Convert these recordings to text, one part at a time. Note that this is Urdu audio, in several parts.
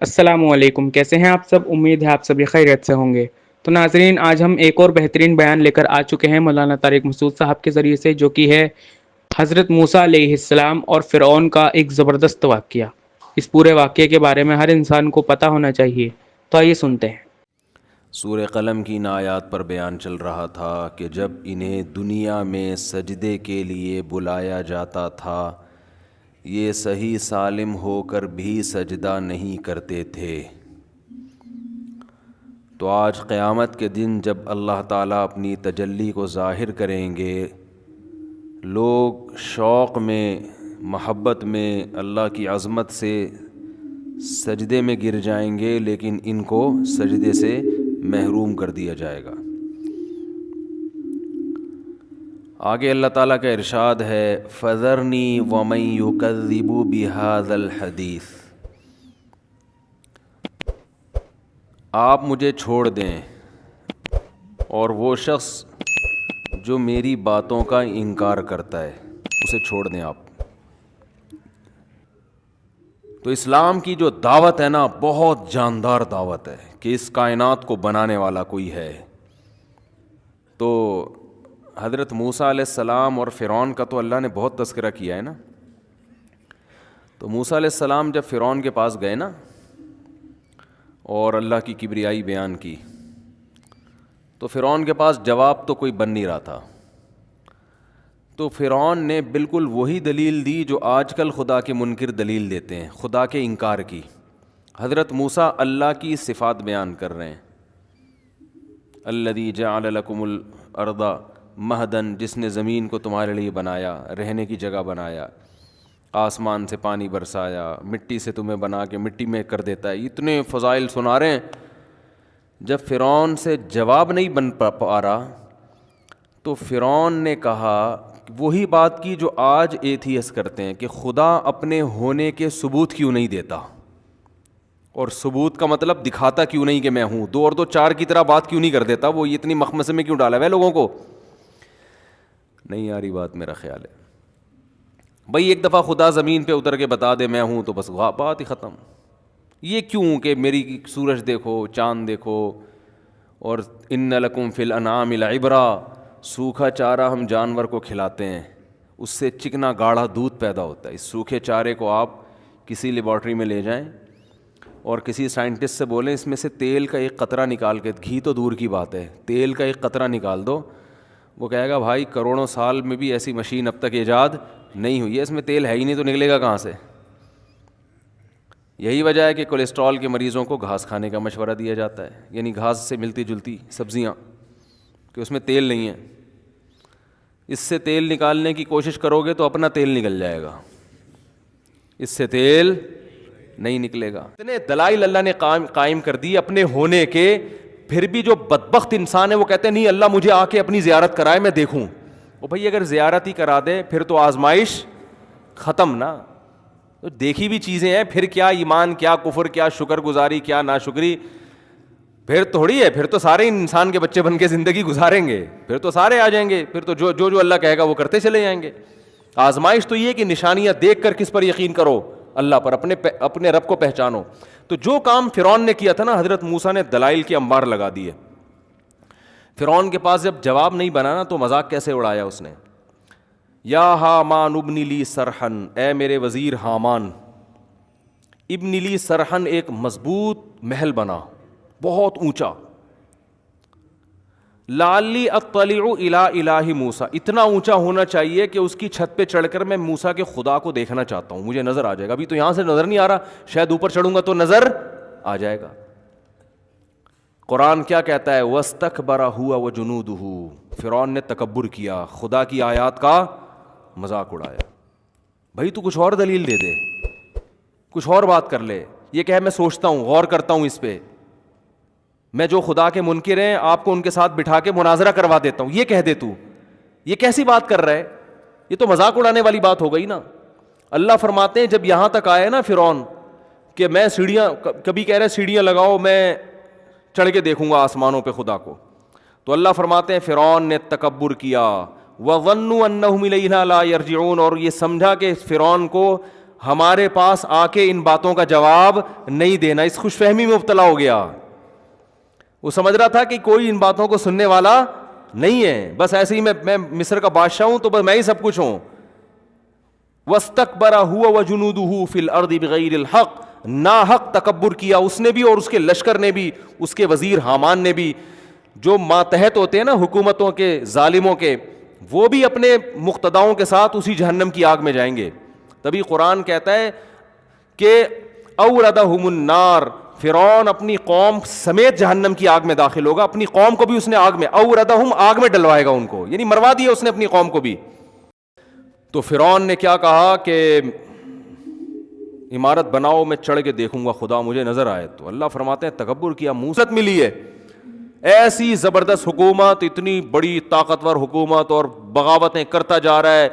السلام علیکم، کیسے ہیں آپ سب؟ امید ہے آپ سب خیریت سے ہوں گے۔ تو ناظرین، آج ہم ایک اور بہترین بیان لے کر آ چکے ہیں مولانا طارق مسعود صاحب کے ذریعے سے، جو کہ ہے حضرت موسیٰ علیہ السلام اور فرعون کا ایک زبردست واقعہ۔ اس پورے واقعے کے بارے میں ہر انسان کو پتہ ہونا چاہیے، تو آئیے سنتے ہیں۔ سورہ قلم کی ان آیات پر بیان چل رہا تھا کہ جب انہیں دنیا میں سجدے کے لیے بلایا جاتا تھا یہ صحیح سالم ہو کر بھی سجدہ نہیں کرتے تھے۔ تو آج قیامت کے دن جب اللہ تعالیٰ اپنی تجلی کو ظاہر کریں گے، لوگ شوق میں، محبت میں، اللہ کی عظمت سے سجدے میں گر جائیں گے، لیکن ان کو سجدے سے محروم کر دیا جائے گا۔ آگے اللہ تعالیٰ کا ارشاد ہے فَذَرْنِي وَمَن يُكَذِّبُ بِهَذَا الْحَدِيثِ، آپ مجھے چھوڑ دیں اور وہ شخص جو میری باتوں کا انکار کرتا ہے اسے چھوڑ دیں آپ۔ تو اسلام کی جو دعوت ہے نا، بہت جاندار دعوت ہے کہ اس کائنات کو بنانے والا کوئی ہے۔ تو حضرت موسیٰ علیہ السلام اور فرعون کا تو اللہ نے بہت تذکرہ کیا ہے نا۔ تو موسیٰ علیہ السلام جب فرعون کے پاس گئے نا اور اللہ کی کبریائی بیان کی، تو فرعون کے پاس جواب تو کوئی بن نہیں رہا تھا۔ تو فرعون نے بالکل وہی دلیل دی جو آج کل خدا کے منکر دلیل دیتے ہیں، خدا کے انکار کی۔ حضرت موسیٰ اللہ کی صفات بیان کر رہے ہیں، الذی جعل لکم الارض مہدن، جس نے زمین کو تمہارے لیے بنایا، رہنے کی جگہ بنایا، آسمان سے پانی برسایا، مٹی سے تمہیں بنا کے مٹی میں کر دیتا ہے۔ اتنے فضائل سنا رہے ہیں۔ جب فرعون سے جواب نہیں بن پا رہا تو فرعون نے کہا وہی بات کی جو آج ایتھیس کرتے ہیں کہ خدا اپنے ہونے کے ثبوت کیوں نہیں دیتا، اور ثبوت کا مطلب دکھاتا کیوں نہیں کہ میں ہوں، دو اور دو چار کی طرح بات کیوں نہیں کر دیتا، وہ اتنی مخمصے میں کیوں ڈالا ہے لوگوں کو؟ نہیں آ رہی بات، میرا خیال ہے بھائی ایک دفعہ خدا زمین پہ اتر کے بتا دے میں ہوں تو بس بات ہی ختم۔ یہ کیوں کہ میری سورج دیکھو، چاند دیکھو، اور ان لکم فی الانعام لعبرا، سوکھا چارہ ہم جانور کو کھلاتے ہیں، اس سے چکنا گاڑھا دودھ پیدا ہوتا ہے۔ اس سوکھے چارے کو آپ کسی لیبارٹری میں لے جائیں اور کسی سائنٹسٹ سے بولیں اس میں سے تیل کا ایک قطرہ نکال کے، گھی تو دور کی بات ہے، تیل کا ایک قطرہ نکال دو، وہ کہے گا بھائی کروڑوں سال میں بھی ایسی مشین اب تک ایجاد نہیں ہوئی ہے، اس میں تیل ہے ہی نہیں تو نکلے گا کہاں سے؟ یہی وجہ ہے کہ کولیسٹرول کے مریضوں کو گھاس کھانے کا مشورہ دیا جاتا ہے، یعنی گھاس سے ملتی جلتی سبزیاں، کہ اس میں تیل نہیں ہے۔ اس سے تیل نکالنے کی کوشش کرو گے تو اپنا تیل نکل جائے گا، اس سے تیل نہیں نکلے گا۔ اتنے دلائل اللہ نے قائم کر دی اپنے ہونے کے، پھر بھی جو بدبخت انسان ہے وہ کہتے ہیں نہیں اللہ مجھے آ کے اپنی زیارت کرائے میں دیکھوں۔ او بھائی اگر زیارت ہی کرا دے پھر تو آزمائش ختم نا۔ تو دیکھی بھی چیزیں ہیں، پھر کیا ایمان، کیا کفر، کیا شکر گزاری، کیا ناشکری، پھر تھوڑی ہے، پھر تو سارے انسان کے بچے بن کے زندگی گزاریں گے، پھر تو سارے آ جائیں گے، پھر تو جو اللہ کہے گا وہ کرتے چلے جائیں گے۔ آزمائش تو یہ کہ نشانیاں دیکھ کر کس پر یقین کرو، اللہ پر، اپنے رب کو پہچانو۔ تو جو کام فرعون نے کیا تھا نا، حضرت موسیٰ نے دلائل کے انبار لگا دیے۔ فرعون کے پاس جب جواب نہیں بنا نا تو مذاق کیسے اڑایا اس نے، یا حامان ابن لی سرحن، اے میرے وزیر حامان، ابن لی سرحن، ایک مضبوط محل بنا بہت اونچا، لعلی اطلع الی الہ موسیٰ، اتنا اونچا ہونا چاہیے کہ اس کی چھت پہ چڑھ کر میں موسیٰ کے خدا کو دیکھنا چاہتا ہوں، مجھے نظر آ جائے گا، ابھی تو یہاں سے نظر نہیں آ رہا، شاید اوپر چڑھوں گا تو نظر آ جائے گا۔ قرآن کیا کہتا ہے، وَاسْتَكْبَرَ هُوَ وَجُنُودُهُ، فرعون نے تکبر کیا، خدا کی آیات کا مذاق اڑایا۔ بھائی تو کچھ اور دلیل دے دے، کچھ اور بات کر لے، یہ کہ میں سوچتا ہوں، غور کرتا ہوں اس پہ، میں جو خدا کے منکر ہیں آپ کو ان کے ساتھ بٹھا کے مناظرہ کروا دیتا ہوں، یہ کہہ دے تو، یہ کیسی بات کر رہا ہے؟ یہ تو مذاق اڑانے والی بات ہو گئی نا۔ اللہ فرماتے ہیں جب یہاں تک آئے نا فرعون کہ میں سیڑھیاں، کبھی کہہ رہے سیڑھیاں لگاؤ میں چڑھ کے دیکھوں گا آسمانوں پہ خدا کو، تو اللہ فرماتے ہیں فرعون نے تکبر کیا، وَظَنُّوا أَنَّهُمْ إِلَيْنَا لَا يَرْجِعُونَ، اور یہ سمجھا کہ فرعون کو ہمارے پاس آ کے ان باتوں کا جواب نہیں دینا. اس خوش فہمی میں مبتلا ہو گیا. وہ سمجھ رہا تھا کہ کوئی ان باتوں کو سننے والا نہیں ہے, بس ایسے ہی میں مصر کا بادشاہ ہوں تو بس میں ہی سب کچھ ہوں. وَاسْتَكْبَرَ هُوَ وَجُنُودُهُ فِي الْأَرْضِ بِغَيْرِ الْحَقِّ, ناحق تکبر کیا اس نے بھی اور اس کے لشکر نے بھی, اس کے وزیر حامان نے بھی. جو ماتحت ہوتے ہیں نا حکومتوں کے, ظالموں کے, وہ بھی اپنے مقتداؤں کے ساتھ اسی جہنم کی آگ میں جائیں گے. تبھی قرآن کہتا ہے کہ اوردہم النار, فرعون اپنی قوم سمیت جہنم کی آگ میں داخل ہوگا. اپنی قوم کو بھی اس نے آگ میں, اوردہم آگ میں ڈلوائے گا ان کو, یعنی مروا دیا اس نے اپنی قوم کو بھی. تو فرعون نے کیا کہا کہ عمارت بناؤ, میں چڑھ کے دیکھوں گا, خدا مجھے نظر آئے. تو اللہ فرماتے ہیں تکبر کیا, موسیقت ملی ہے, ایسی زبردست حکومت, اتنی بڑی طاقتور حکومت, اور بغاوتیں کرتا جا رہا ہے,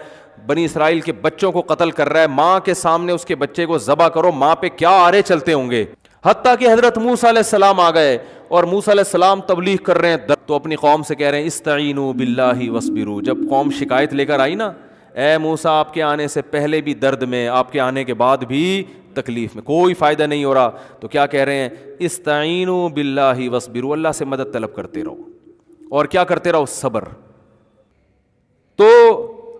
بنی اسرائیل کے بچوں کو قتل کر رہا ہے. ماں کے سامنے اس کے بچے کو ذبح کرو, ماں پہ کیا آرے چلتے ہوں گے. حتیٰ کہ حضرت موسیٰ علیہ السلام آ گئے اور موسیٰ علیہ السلام تبلیغ کر رہے ہیں, تو اپنی قوم سے کہہ رہے ہیں استعینوا باللہ واصبروا. جب قوم شکایت لے کر آئی نا, اے موسیٰ آپ کے آنے سے پہلے بھی درد میں, آپ کے آنے کے بعد بھی تکلیف میں, کوئی فائدہ نہیں ہو رہا, تو کیا کہہ رہے ہیں استعینوا باللہ واصبروا, اللہ سے مدد طلب کرتے رہو اور کیا کرتے رہو, صبر. تو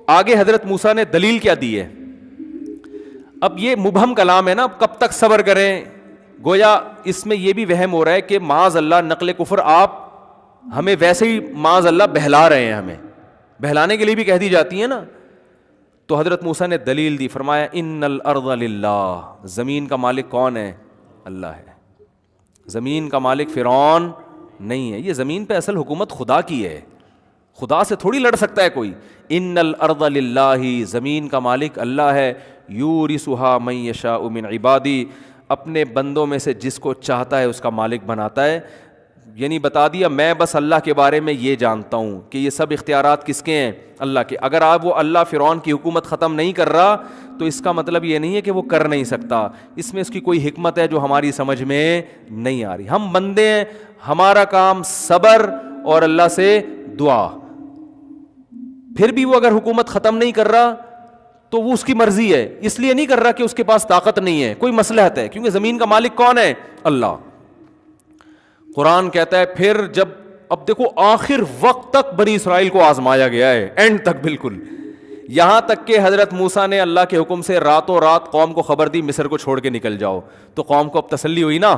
آگے حضرت موسیٰ نے دلیل کیا دی ہے. اب یہ مبہم کلام ہے نا, کب تک صبر کریں, گویا اس میں یہ بھی وہم ہو رہا ہے کہ معاذ اللہ نقل کفر آپ ہمیں ویسے ہی معاذ اللہ بہلا رہے ہیں, ہمیں بہلانے کے لیے بھی کہہ دی جاتی ہے نا. تو حضرت موسیٰ نے دلیل دی, فرمایا ان الارض للہ, زمین کا مالک کون ہے, اللہ ہے. زمین کا مالک فرعون نہیں ہے, یہ زمین پہ اصل حکومت خدا کی ہے, خدا سے تھوڑی لڑ سکتا ہے کوئی. ان الارض للہ, زمین کا مالک اللہ ہے. یورثھا من یشاء من عبادی, اپنے بندوں میں سے جس کو چاہتا ہے اس کا مالک بناتا ہے. یعنی بتا دیا میں بس اللہ کے بارے میں یہ جانتا ہوں کہ یہ سب اختیارات کس کے ہیں, اللہ کے. اگر آپ وہ اللہ فرعون کی حکومت ختم نہیں کر رہا تو اس کا مطلب یہ نہیں ہے کہ وہ کر نہیں سکتا, اس میں اس کی کوئی حکمت ہے جو ہماری سمجھ میں نہیں آ رہی. ہم بندے ہیں, ہمارا کام صبر اور اللہ سے دعا. پھر بھی وہ اگر حکومت ختم نہیں کر رہا تو وہ اس کی مرضی ہے, اس لیے نہیں کر رہا کہ اس کے پاس طاقت نہیں ہے, کوئی مصلحت ہے, کیونکہ زمین کا مالک کون ہے, اللہ. قرآن کہتا ہے پھر جب, اب دیکھو آخر وقت تک بنی اسرائیل کو آزمایا گیا ہے, اینڈ تک بالکل, یہاں تک کہ حضرت موسیٰ نے اللہ کے حکم سے راتوں رات قوم کو خبر دی مصر کو چھوڑ کے نکل جاؤ. تو قوم کو اب تسلی ہوئی نا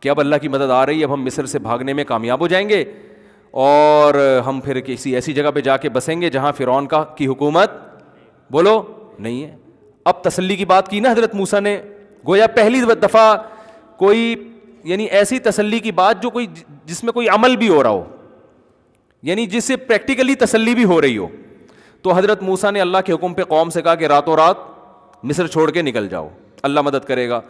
کہ اب اللہ کی مدد آ رہی ہے, اب ہم مصر سے بھاگنے میں کامیاب ہو جائیں گے اور ہم پھر کسی ایسی جگہ پہ جا کے بسیں گے جہاں فرعون کی حکومت بولو نہیں ہے. اب تسلی کی بات کی نا حضرت موسیٰ نے, گویا پہلی دفعہ کوئی, یعنی ایسی تسلی کی بات جو کوئی, جس میں کوئی عمل بھی ہو رہا ہو, یعنی جس سے پریکٹیکلی تسلی بھی ہو رہی ہو. تو حضرت موسیٰ نے اللہ کے حکم پہ قوم سے کہا کہ راتوں رات مصر چھوڑ کے نکل جاؤ, اللہ مدد کرے گا.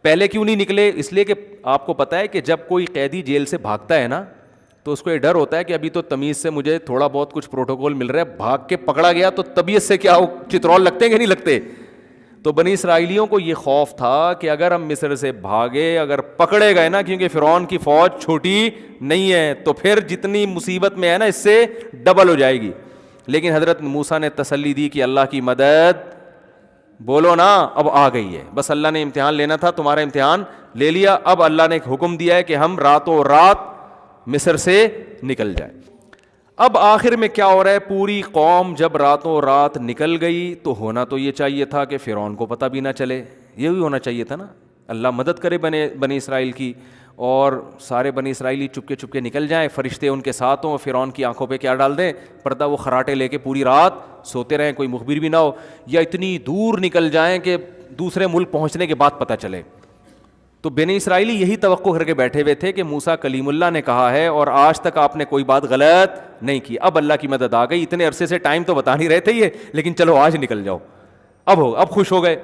پہلے کیوں نہیں نکلے, اس لیے کہ آپ کو پتہ ہے کہ جب کوئی قیدی جیل سے بھاگتا ہے نا تو اس کو یہ ڈر ہوتا ہے کہ ابھی تو تمیز سے مجھے تھوڑا بہت کچھ پروٹوکول مل رہا ہے, بھاگ کے پکڑا گیا تو طبیعت سے کیا چترول لگتے ہیں کہ نہیں لگتے. تو بنی اسرائیلیوں کو یہ خوف تھا کہ اگر ہم مصر سے بھاگے, اگر پکڑے گئے نا, کیونکہ فرعون کی فوج چھوٹی نہیں ہے, تو پھر جتنی مصیبت میں ہے نا اس سے ڈبل ہو جائے گی. لیکن حضرت موسیٰ نے تسلی دی کہ اللہ کی مدد بولو نا اب آ گئی ہے, بس اللہ نے امتحان لینا تھا, تمہارا امتحان لے لیا. اب اللہ نے ایک حکم دیا ہے کہ ہم راتوں رات مصر سے نکل جائیں. اب آخر میں کیا ہو رہا ہے, پوری قوم جب راتوں رات نکل گئی تو ہونا تو یہ چاہیے تھا کہ فرعون کو پتہ بھی نہ چلے, یہ بھی ہونا چاہیے تھا نا, اللہ مدد کرے بنی اسرائیل کی, اور سارے بنی اسرائیلی چپکے چپکے نکل جائیں, فرشتے ان کے ساتھ ہوں, فرعون کی آنکھوں پہ کیا ڈال دیں, پردہ, وہ خراٹے لے کے پوری رات سوتے رہیں, کوئی مخبر بھی نہ ہو, یا اتنی دور نکل جائیں کہ دوسرے ملک پہنچنے کے بعد پتہ چلے. تو بنی اسرائیلی یہی توقع کر کے بیٹھے ہوئے تھے کہ موسیٰ کلیم اللہ نے کہا ہے اور آج تک آپ نے کوئی بات غلط نہیں کی, اب اللہ کی مدد آ گئی. اتنے عرصے سے ٹائم تو بتا نہیں رہے تھے یہ, لیکن چلو آج نکل جاؤ, اب خوش ہو گئے.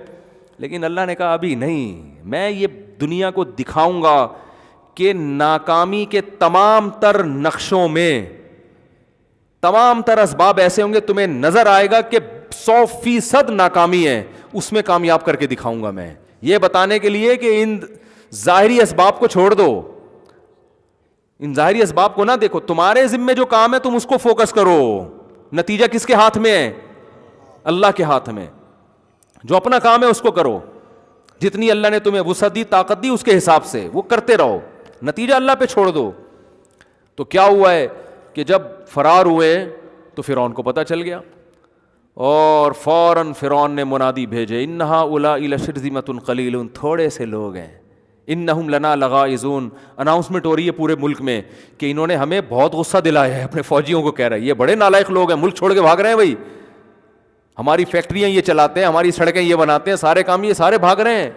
لیکن اللہ نے کہا ابھی نہیں, میں یہ دنیا کو دکھاؤں گا کہ ناکامی کے تمام تر نقشوں میں تمام تر اسباب ایسے ہوں گے, تمہیں نظر آئے گا کہ 100% ناکامی ہے, اس میں کامیاب کر کے دکھاؤں گا میں, یہ بتانے کے لیے کہ ان ظاہری اسباب کو چھوڑ دو, ان ظاہری اسباب کو نہ دیکھو, تمہارے ذمے جو کام ہے تم اس کو فوکس کرو, نتیجہ کس کے ہاتھ میں ہے, اللہ کے ہاتھ میں. جو اپنا کام ہے اس کو کرو, جتنی اللہ نے تمہیں وسعت دی, طاقت دی, اس کے حساب سے وہ کرتے رہو, نتیجہ اللہ پہ چھوڑ دو. تو کیا ہوا ہے کہ جب فرار ہوئے تو فرعون کو پتہ چل گیا, اور فوراً فرعون نے منادی بھیجے, انہا اولئک لشرذمۃ قلیلون, تھوڑے سے لوگ ہیں, انہم لنا لغائظون. اناؤنسمنٹ ہو رہی ہے پورے ملک میں کہ انہوں نے ہمیں بہت غصہ دلایا ہے, اپنے فوجیوں کو کہہ رہا ہے یہ بڑے نالائق لوگ ہیں, ملک چھوڑ کے بھاگ رہے ہیں بھائی, ہماری فیکٹریاں یہ چلاتے ہیں, ہماری سڑکیں یہ بناتے ہیں, سارے کام یہ سارے بھاگ رہے ہیں,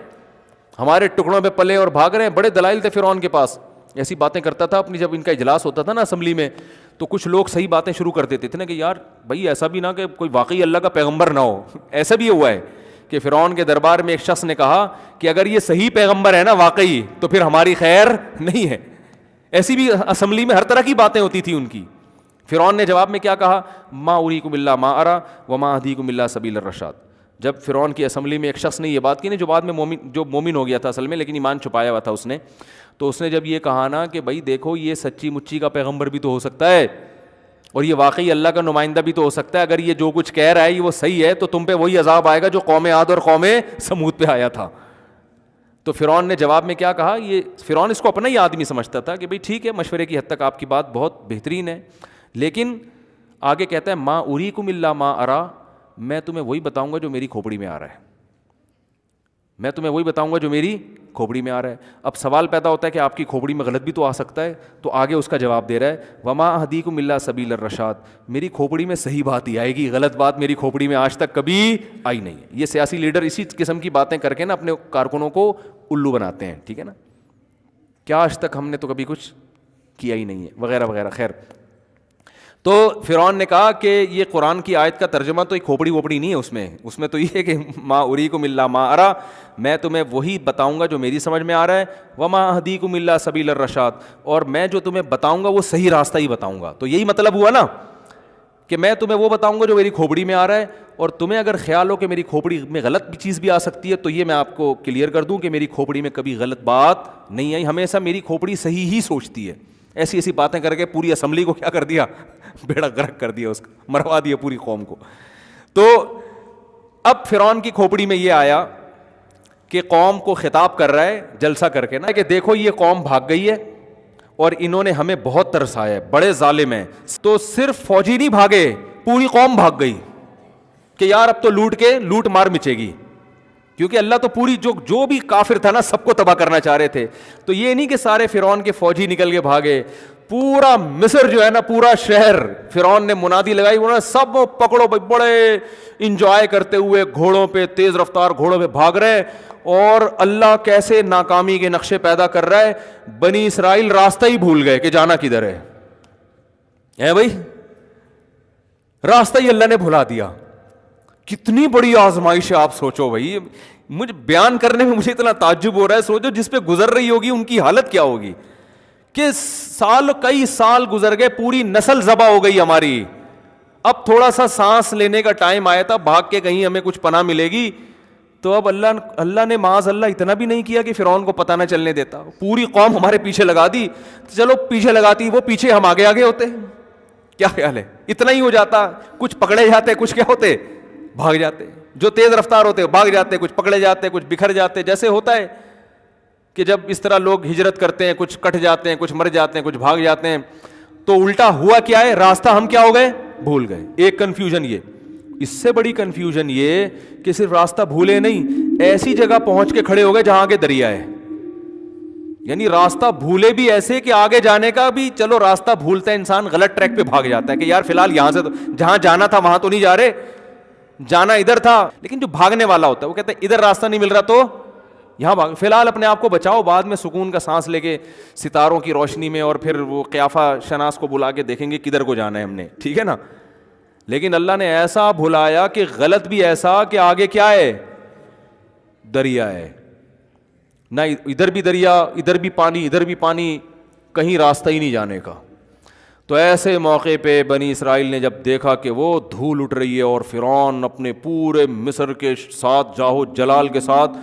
ہمارے ٹکڑوں پہ پلے اور بھاگ رہے ہیں. بڑے دلائل تھے فرعون کے پاس, ایسی باتیں کرتا تھا اپنی, جب ان کا اجلاس ہوتا تھا نا اسمبلی میں, تو کچھ لوگ صحیح باتیں شروع کر دیتے تھے نا کہ یار بھائی ایسا بھی نہ کہ کوئی واقعی اللہ کا پیغمبر نہ ہو. ایسا بھی ہوا ہے کہ فرعون کے دربار میں ایک شخص نے کہا کہ اگر یہ صحیح پیغمبر ہے نا واقعی تو پھر ہماری خیر نہیں ہے. ایسی بھی اسمبلی میں ہر طرح کی باتیں ہوتی تھی ان کی. فرعون نے جواب میں کیا کہا, ما اریکم الا ما ارى وما اهدیکم الا سبیل الرشاد. جب فرعون کی اسمبلی میں ایک شخص نے یہ بات کی نا, جو بعد میں مومن ہو گیا تھا اصل میں, لیکن ایمان چھپایا ہوا تھا اس نے, تو اس نے جب یہ کہا نا کہ بھائی دیکھو یہ سچی مچی کا پیغمبر بھی تو ہو سکتا ہے, اور یہ واقعی اللہ کا نمائندہ بھی تو ہو سکتا ہے, اگر یہ جو کچھ کہہ رہا ہے یہ وہ صحیح ہے تو تم پہ وہی عذاب آئے گا جو قوم عاد اور قوم سمود پہ آیا تھا. تو فرعون نے جواب میں کیا کہا, یہ فرعون اس کو اپنا ہی آدمی سمجھتا تھا کہ بھائی ٹھیک ہے مشورے کی حد تک آپ کی بات بہت بہترین ہے, لیکن آگے کہتا ہے ما اریکم الا ما ارى, میں تمہیں وہی بتاؤں گا جو میری کھوپڑی میں آ رہا ہے, میں تمہیں وہی بتاؤں گا جو میری کھوپڑی میں آ رہا ہے. اب سوال پیدا ہوتا ہے کہ آپ کی کھوپڑی میں غلط بھی تو آ سکتا ہے, تو آگے اس کا جواب دے رہا ہے وما اهدیکم الا سبیل الرشاد, میری کھوپڑی میں صحیح بات ہی آئے گی, غلط بات میری کھوپڑی میں آج تک کبھی آئی نہیں ہے. یہ سیاسی لیڈر اسی قسم کی باتیں کر کے نا اپنے کارکنوں کو الو بناتے ہیں, ٹھیک ہے نا, کیا آج تک ہم نے تو کبھی کچھ کیا ہی نہیں ہے وغیرہ وغیرہ. خیر, تو فرعون نے کہا کہ یہ قرآن کی آیت کا ترجمہ تو ایک کھوپڑی ووپڑی نہیں ہے, اس میں تو یہ ہے کہ ما اریکم الا ما ارى, میں تمہیں وہی بتاؤں گا جو میری سمجھ میں آ رہا ہے, وما اهدیکم الا سبیل الرشاد, اور میں جو تمہیں بتاؤں گا وہ صحیح راستہ ہی بتاؤں گا. تو یہی مطلب ہوا نا کہ میں تمہیں وہ بتاؤں گا جو میری کھوپڑی میں آ رہا ہے, اور تمہیں اگر خیال ہو کہ میری کھوپڑی میں غلط بھی چیز بھی آ سکتی ہے تو یہ میں آپ کو کلیئر کر دوں کہ میری کھوپڑی میں کبھی غلط بات نہیں آئی, ہمیشہ میری کھوپڑی صحیح ہی سوچتی ہے. ایسی ایسی باتیں کر کے پوری اسمبلی کو کیا کر دیا, بیڑا غرق کر دیا, اس کا مروا دیا پوری قوم کو. تو اب فرعون کی کھوپڑی میں یہ آیا کہ قوم کو خطاب کر رہا ہے جلسہ کر کے نا کہ دیکھو یہ قوم بھاگ گئی ہے اور انہوں نے ہمیں بہت ترسایا ہے, بڑے ظالم ہیں. تو صرف فوجی نہیں بھاگے, پوری قوم بھاگ گئی کہ یار اب تو لوٹ مار مچے گی, کیونکہ اللہ تو پوری جو بھی کافر تھا نا سب کو تباہ کرنا چاہ رہے تھے. تو یہ نہیں کہ سارے فرعون کے فوجی نکل کے بھاگے, پورا مصر جو ہے نا, پورا شہر فرعون نے منادی لگائی, انہوں نے سب پکڑو بھائی, بڑے انجوائے کرتے ہوئے گھوڑوں پہ, تیز رفتار گھوڑوں پہ بھاگ رہے, اور اللہ کیسے ناکامی کے نقشے پیدا کر رہا ہے. بنی اسرائیل راستہ ہی بھول گئے کہ جانا کدھر ہے بھائی, راستہ ہی اللہ نے بھلا دیا. کتنی بڑی آزمائش ہے آپ سوچو بھائی, مجھے بیان کرنے میں مجھے اتنا تعجب ہو رہا ہے. سوچو جس پہ گزر رہی ہوگی ان کی حالت کیا ہوگی کہ کئی سال گزر گئے, پوری نسل ذبح ہو گئی ہماری, اب تھوڑا سا سانس لینے کا ٹائم آیا تھا, بھاگ کے کہیں ہمیں کچھ پناہ ملے گی. تو اب اللہ نے معاذ اللہ اتنا بھی نہیں کیا کہ فرعون کو پتہ نہ چلنے دیتا, پوری قوم ہمارے پیچھے لگا دی. چلو پیچھے لگاتی, وہ پیچھے ہم آگے ہوتے, کیا خیال ہے, اتنا ہی ہو جاتا. کچھ پکڑے جاتے, کچھ کیا ہوتے, بھاگ جاتے. جو تیز رفتار ہوتے بھاگ جاتے, کچھ پکڑے جاتے, کچھ بکھر جاتے. جیسے ہوتا ہے کہ جب اس طرح لوگ ہجرت کرتے ہیں, کچھ کٹ جاتے ہیں, کچھ مر جاتے ہیں, کچھ بھاگ جاتے ہیں. تو الٹا ہوا کیا ہے, راستہ ہم کیا ہو گئے, بھول گئے. ایک کنفیوژن یہ, اس سے بڑی کنفیوژن یہ کہ صرف راستہ بھولے نہیں, ایسی جگہ پہنچ کے کھڑے ہو گئے جہاں آگے دریا ہے. یعنی راستہ بھولے بھی ایسے کہ آگے جانے کا بھی, چلو راستہ بھولتا ہے انسان, غلط ٹریک پہ بھاگ جاتا ہے کہ یار فی الحال یہاں سے تو جہاں جانا تھا وہاں تو نہیں جا رہے, جانا ادھر تھا. لیکن جو بھاگنے والا ہوتا ہے وہ کہتا ہے ادھر راستہ نہیں مل رہا تو یہاں بھاگ, فی الحال اپنے آپ کو بچاؤ, بعد میں سکون کا سانس لے کے ستاروں کی روشنی میں, اور پھر وہ قیافہ شناس کو بلا کے دیکھیں گے کدھر کو جانا ہے ہم نے, ٹھیک ہے نا. لیکن اللہ نے ایسا بھلایا کہ غلط بھی ایسا کہ آگے کیا ہے, دریا ہے, نہ ادھر بھی دریا, ادھر بھی پانی, ادھر بھی پانی, کہیں راستہ ہی نہیں جانے کا. تو ایسے موقع پہ بنی اسرائیل نے جب دیکھا کہ وہ دھول اٹھ رہی ہے اور فرعون اپنے پورے مصر کے ساتھ جاہو جلال کے ساتھ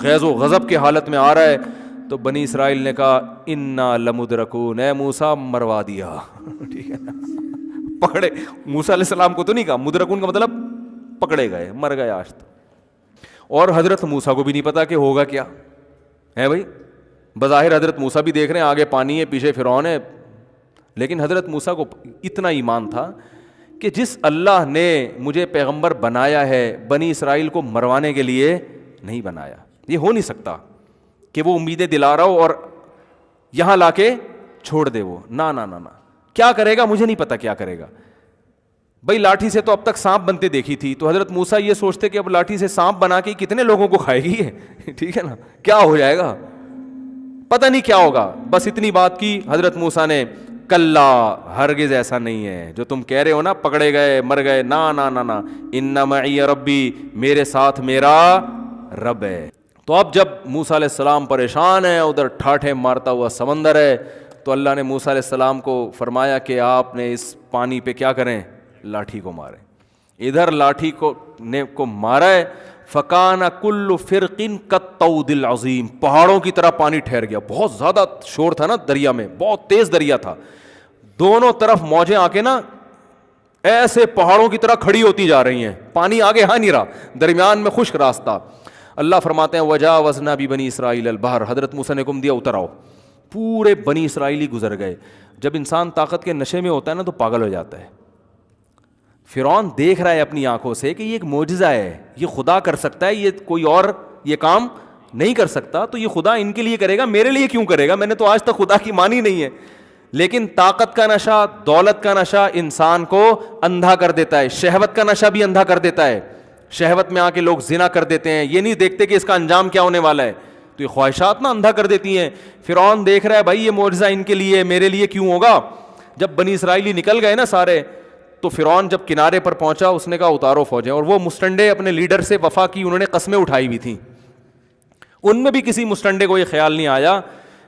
غیظ و غضب کے حالت میں آ رہا ہے, تو بنی اسرائیل نے کہا انا لمدرکون, اے موسیٰ مروا دیا. ٹھیک ہے نا, پکڑے. موسیٰ علیہ السلام کو تو نہیں کہا, مدرکون کا مطلب پکڑے گئے, مر گئے آج. اور حضرت موسیٰ کو بھی نہیں پتا کہ ہوگا کیا ہے بھائی. بظاہر حضرت موسیٰ بھی دیکھ رہے ہیں آگے پانی ہے پیچھے فرعون ہے, لیکن حضرت موسیٰ کو اتنا ایمان تھا کہ جس اللہ نے مجھے پیغمبر بنایا ہے بنی اسرائیل کو مروانے کے لیے نہیں بنایا. یہ ہو نہیں سکتا کہ وہ امیدیں دلا رہا ہو اور یہاں لا کے چھوڑ دے وہ. نہ کیا کرے گا مجھے نہیں پتا کیا کرے گا. بھائی لاٹھی سے تو اب تک سانپ بنتے دیکھی تھی, تو حضرت موسیٰ یہ سوچتے کہ اب لاٹھی سے سانپ بنا کے کتنے لوگوں کو کھائے گی ہے ٹھیک ہے نا, کیا ہو جائے گا پتہ نہیں کیا ہوگا. بس اتنی بات کی حضرت موسیٰ نے, کلا ہرگز ایسا نہیں ہے جو تم کہہ رہے ہو نا پکڑے گئے مر گئے, نا ان معی ربی, میرے ساتھ میرا رب ہے. تو اب جب موسیٰ علیہ السلام پریشان ہیں, ادھر ٹھاٹھے مارتا ہوا سمندر ہے, تو اللہ نے موسیٰ علیہ السلام کو فرمایا کہ آپ نے اس پانی پہ کیا کریں, لاٹھی کو ماریں. ادھر لاٹھی کو مارا ہے, فکان کل فرقن کالطود العظیم, پہاڑوں کی طرح پانی ٹھہر گیا. بہت زیادہ شور تھا نا دریا میں, بہت تیز دریا تھا, دونوں طرف موجیں آ کے نا ایسے پہاڑوں کی طرح کھڑی ہوتی جا رہی ہیں, پانی آگے ہاں نہیں رہا, درمیان میں خشک راستہ. اللہ فرماتے ہیں وجاوزنا ببنی اسرائیل البحر, حضرت موسیٰ نے حکم دیا اتر آؤ. پورے بنی اسرائیلی گزر گئے. جب انسان طاقت کے نشے میں ہوتا ہے نا تو پاگل ہو جاتا ہے. فرعون دیکھ رہا ہے اپنی آنکھوں سے کہ یہ ایک معجزہ ہے, یہ خدا کر سکتا ہے, یہ کوئی اور یہ کام نہیں کر سکتا, تو یہ خدا ان کے لیے کرے گا, میرے لیے کیوں کرے گا, میں نے تو آج تک خدا کی مانی نہیں ہے. لیکن طاقت کا نشہ, دولت کا نشہ انسان کو اندھا کر دیتا ہے, شہوت کا نشہ بھی اندھا کر دیتا ہے. شہوت میں آ کے لوگ زنا کر دیتے ہیں, یہ نہیں دیکھتے کہ اس کا انجام کیا ہونے والا ہے, تو یہ خواہشات نا اندھا کر دیتی ہیں. فرعون دیکھ رہا ہے بھائی یہ معجزہ ان کے لیے, میرے لیے کیوں ہوگا. جب بنی اسرائیلی نکل گئے نا سارے, تو فرعون جب کنارے پر پہنچا اس نے کہا اتارو فوجیں, اور وہ مسٹنڈے اپنے لیڈر سے وفا کی, انہوں نے قسمیں اٹھائی ہوئی تھیں. ان میں بھی کسی مسٹنڈے کو یہ خیال نہیں آیا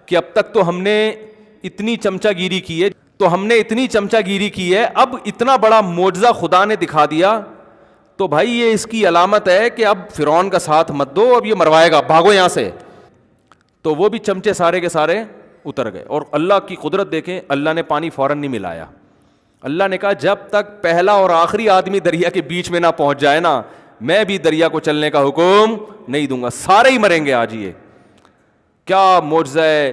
کہ اب تک تو ہم نے اتنی چمچہ گیری کی ہے, اب اتنا بڑا معجزہ خدا نے دکھا دیا, تو بھائی یہ اس کی علامت ہے کہ اب فرعون کا ساتھ مت دو, اب یہ مروائے گا, بھاگو یہاں سے. تو وہ بھی چمچے سارے کے سارے اتر گئے. اور اللہ کی قدرت دیکھیں, اللہ نے پانی فوراً نہیں ملایا. اللہ نے کہا جب تک پہلا اور آخری آدمی دریا کے بیچ میں نہ پہنچ جائے نا, میں بھی دریا کو چلنے کا حکم نہیں دوں گا, سارے ہی مریں گے آج. یہ کیا معجزہ ہے.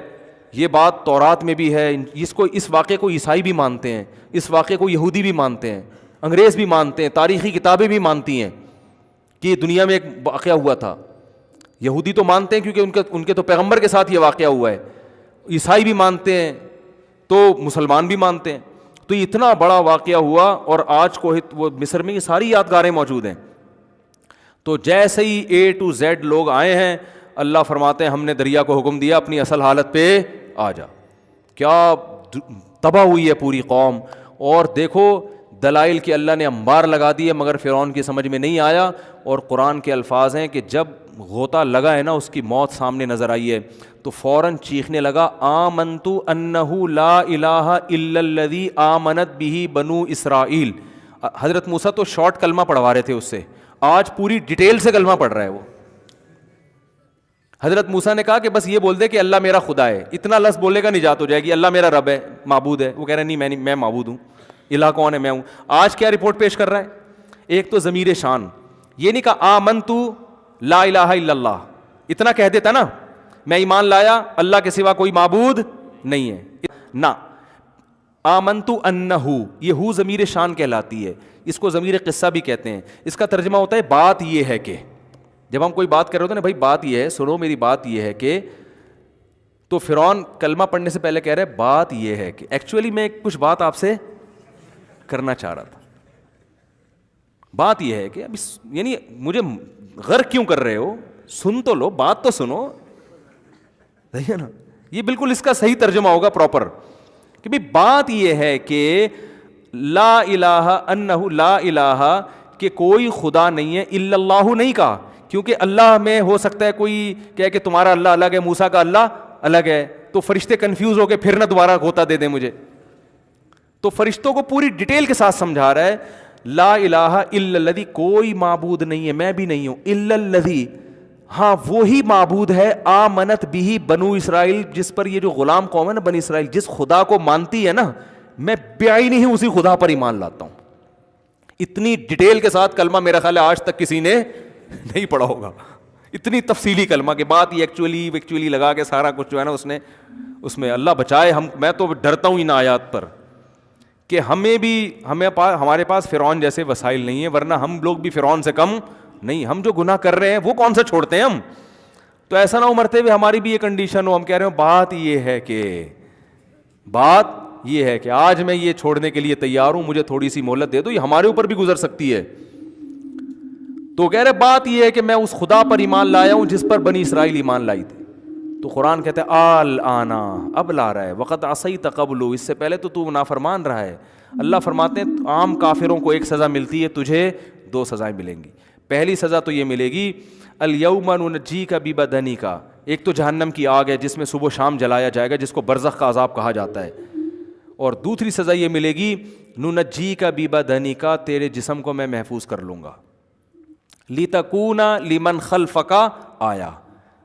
یہ بات تورات میں بھی ہے, اس واقعے کو عیسائی بھی مانتے ہیں, اس واقعے کو یہودی بھی مانتے ہیں, انگریز بھی مانتے ہیں, تاریخی کتابیں بھی مانتی ہیں کہ یہ دنیا میں ایک واقعہ ہوا تھا. یہودی تو مانتے ہیں کیونکہ ان کے تو پیغمبر کے ساتھ یہ واقعہ ہوا ہے, عیسائی بھی مانتے ہیں, تو مسلمان بھی مانتے ہیں. تو یہ اتنا بڑا واقعہ ہوا, اور آج کو وہ مصر میں یہ ساری یادگاریں موجود ہیں. تو جیسے ہی A to Z لوگ آئے ہیں, اللہ فرماتے ہیں ہم نے دریا کو حکم دیا اپنی اصل حالت پہ آ جا. کیا تباہ ہوئی ہے پوری قوم. اور دیکھو دلائل کہ اللہ نے انبار لگا دیے, مگر فرعون کی سمجھ میں نہیں آیا. اور قرآن کے الفاظ ہیں کہ جب غوطہ لگا ہے نا, اس کی موت سامنے نظر آئی ہے, تو فوراً چیخنے لگا آمنت انہ لا الہ الا الذی آمنت بہ بنو اسرائیل. حضرت موسیٰ تو شارٹ کلمہ پڑھوا رہے تھے اس سے, آج پوری ڈیٹیل سے کلمہ پڑھ رہا ہے وہ. حضرت موسیٰ نے کہا کہ بس یہ بول دے کہ اللہ میرا خدا ہے, اتنا لفظ بولنے کا نجات ہو جائے گی. اللہ میرا رب ہے, معبود ہے. وہ کہہ رہے نہیں میں معبود ہوں, الہ کون ہے, میں ہوں. آج کیا رپورٹ پیش کر رہا ہے, ایک تو ضمیر شان, یہ نہیں کہا آمنت لا الہ الا اللہ, اتنا کہہ دیتا نا میں ایمان لایا اللہ کے سوا کوئی معبود نہیں ہے, نہ آمنت انہ, یہ ہو ضمیر شان کہلاتی ہے. اس کو ضمیر قصہ بھی کہتے ہیں. اس کا ترجمہ ہوتا ہے بات یہ ہے کہ, جب ہم کوئی بات کر رہے ہوتے ہیں نا, بھائی بات یہ ہے, سنو میری بات یہ ہے کہ, تو فرعون کلمہ پڑھنے سے پہلے کہہ رہے بات یہ ہے کہ, ایکچولی میں کچھ بات آپ سے کرنا چاہ رہا تھا. بات یہ ہے کہ اب یعنی مجھے غرق کیوں کر رہے ہو, سن تو لو, بات تو سنو, صحیح ہے نا. یہ بالکل اس کا صحیح ترجمہ ہوگا پراپر, کہ بھائی بات یہ ہے کہ لا الہ انہ لا الہ, کہ کوئی خدا نہیں ہے, الا اللہ نہیں کہا, کیونکہ اللہ میں ہو سکتا ہے کوئی کہے کہ تمہارا اللہ الگ ہے, موسیٰ کا اللہ الگ ہے, تو فرشتے کنفیوز ہو کے پھر نہ دوبارہ غوطہ دے دیں مجھے. تو فرشتوں کو پوری ڈیٹیل کے ساتھ سمجھا رہا ہے, لا الہ الا الذی, کوئی معبود نہیں ہے, میں بھی نہیں ہوں, الا الذی, ہاں وہی معبود ہے, آمنت بھی بنو اسرائیل, جس پر یہ جو غلام قوم ہے نا بنی اسرائیل, جس خدا کو مانتی ہے نا, میں بیائی نہیں ہوں, اسی خدا پر ایمان لاتا ہوں. اتنی ڈیٹیل کے ساتھ کلمہ میرا خیال ہے آج تک کسی نے نہیں پڑھا ہوگا. اتنی تفصیلی کلمہ کہ بات یہ ایکچولی لگا کے سارا کچھ جو ہے نا اس میں اللہ بچائے میں تو ڈرتا ہوں ان آیات پر کہ ہمارے پاس فرعون جیسے وسائل نہیں ہیں، ورنہ ہم لوگ بھی فرعون سے کم نہیں. ہم جو گناہ کر رہے ہیں وہ کون سا چھوڑتے ہیں ہم. تو ایسا نہ ہو مرتے ہوئے ہماری بھی یہ کنڈیشن ہو. ہم کہہ رہے ہوں بات یہ ہے کہ آج میں یہ چھوڑنے کے لیے تیار ہوں، مجھے تھوڑی سی مہلت دے دو، یہ ہمارے اوپر بھی گزر سکتی ہے. تو کہہ رہے بات یہ ہے کہ میں اس خدا پر ایمان لایا ہوں جس پر بنی اسرائیل ایمان لائی تھی. تو قرآن کہتے ہیں الآن، اب لا رہا ہے، وقت عصیت قبل، اس سے پہلے تو نافرمان رہا ہے. اللہ فرماتے ہیں عام کافروں کو ایک سزا ملتی ہے، تجھے 2 سزائیں ملیں گی. پہلی سزا تو یہ ملے گی الیوم ننجیک ببدنک، ایک تو جہنم کی آگ ہے جس میں صبح و شام جلایا جائے گا، جس کو برزخ کا عذاب کہا جاتا ہے. اور دوسری سزا یہ ملے گی ننجیک ببدنک، تیرے جسم کو میں محفوظ کر لوں گا. لتکون لمن خلفک آیا،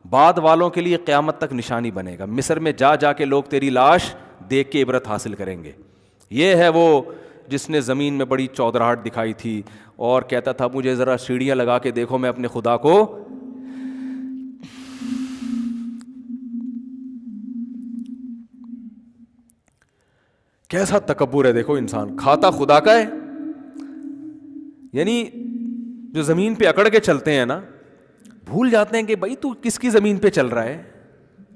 بعد والوں کے لیے قیامت تک نشانی بنے گا. مصر میں جا کے لوگ تیری لاش دیکھ کے عبرت حاصل کریں گے. یہ ہے وہ جس نے زمین میں بڑی چودراہٹ دکھائی تھی اور کہتا تھا مجھے ذرا سیڑھیاں لگا کے دیکھو میں اپنے خدا کو. کیسا تکبر ہے دیکھو، انسان کھاتا خدا کا ہے. یعنی جو زمین پہ اکڑ کے چلتے ہیں نا، بھول جاتے ہیں کہ بھائی تو کس کی زمین پہ چل رہا ہے.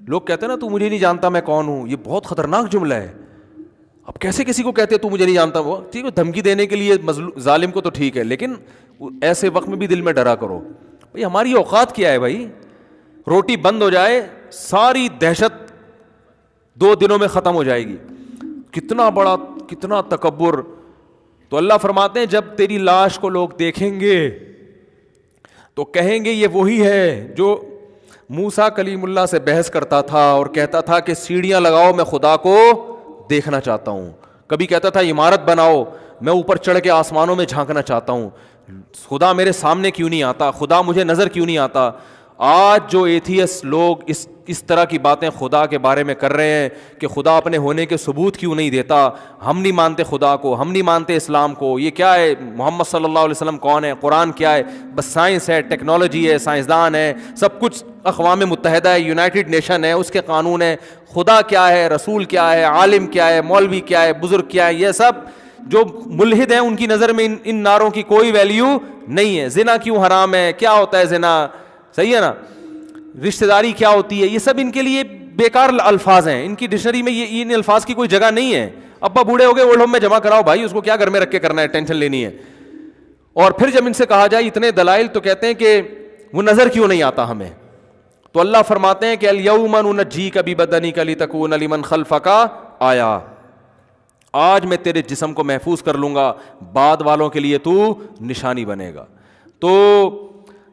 لوگ کہتے ہیں نا تو مجھے نہیں جانتا میں کون ہوں، یہ بہت خطرناک جملہ ہے. اب کیسے کسی کو کہتے تو مجھے نہیں جانتا؟ وہ ٹھیک ہے دھمکی دینے کے لیے ظالم کو تو ٹھیک ہے، لیکن ایسے وقت میں بھی دل میں ڈرا کرو بھائی ہماری اوقات کیا ہے. بھائی روٹی بند ہو جائے ساری دہشت 2 دنوں میں ختم ہو جائے گی. کتنا تکبر. تو اللہ فرماتے ہیں جب تیری لاش کو لوگ دیکھیں گے تو کہیں گے یہ وہی ہے جو موسیٰ کلیم اللہ سے بحث کرتا تھا اور کہتا تھا کہ سیڑھیاں لگاؤ میں خدا کو دیکھنا چاہتا ہوں. کبھی کہتا تھا عمارت بناؤ میں اوپر چڑھ کے آسمانوں میں جھانکنا چاہتا ہوں. خدا میرے سامنے کیوں نہیں آتا، خدا مجھے نظر کیوں نہیں آتا. آج جو ایتھیس لوگ اس طرح کی باتیں خدا کے بارے میں کر رہے ہیں کہ خدا اپنے ہونے کے ثبوت کیوں نہیں دیتا، ہم نہیں مانتے خدا کو، ہم نہیں مانتے اسلام کو، یہ کیا ہے، محمد صلی اللہ علیہ وسلم کون ہے، قرآن کیا ہے، بس سائنس ہے، ٹیکنالوجی ہے، سائنسدان ہے، سب کچھ اقوام متحدہ ہے، یونائٹڈ نیشن ہے، اس کے قانون ہے. خدا کیا ہے، رسول کیا ہے، عالم کیا ہے، مولوی کیا ہے، بزرگ کیا ہے، یہ سب جو ملحد ہیں ان کی نظر میں ان نعروں کی کوئی ویلیو نہیں ہے. زنا کیوں حرام ہے، کیا ہوتا ہے زنا، صحیح ہے نا، رشتہ داری کیا ہوتی ہے، یہ سب ان کے لیے بیکار الفاظ ہیں. ان کی ڈکشنری میں یہ ان الفاظ کی کوئی جگہ نہیں ہے. ابا بوڑھے ہو گئے اولڈ ہوم میں جمع کراؤ بھائی، اس کو کیا گھر میں رکھ کے کرنا ہے، ٹینشن لینی ہے. اور پھر جب ان سے کہا جائے اتنے دلائل تو کہتے ہیں کہ وہ نظر کیوں نہیں آتا ہمیں. تو اللہ فرماتے ہیں کہ الیوم ننجیک ببدنک لتکون لمن خلفک آیا، آج میں تیرے جسم کو محفوظ کر لوں گا، بعد والوں کے لیے تو نشانی بنے گا. تو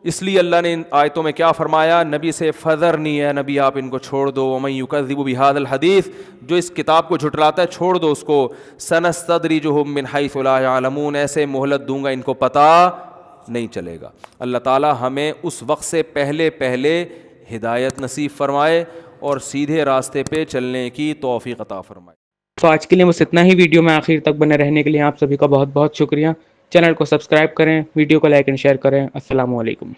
اس لیے اللہ نے ان آیتوں میں کیا فرمایا، نبی سے فذرنی، ہے نبی آپ ان کو چھوڑ دو، ومن یکذب بہذا الحدیث، جو اس کتاب کو جھٹلاتا ہے چھوڑ دو اس کو، سنستدرجہم من حیث لا یعلمون، ایسے مہلت دوں گا ان کو پتہ نہیں چلے گا. اللہ تعالی ہمیں اس وقت سے پہلے ہدایت نصیب فرمائے اور سیدھے راستے پہ چلنے کی توفیق عطا فرمائے. تو آج کے لیے بس اتنا ہی. ویڈیو میں آخر تک بنے رہنے کے لیے آپ سبھی کا بہت بہت شکریہ. چینل کو سبسکرائب کریں، ویڈیو کو لائک اینڈ شیئر کریں. السلام علیکم.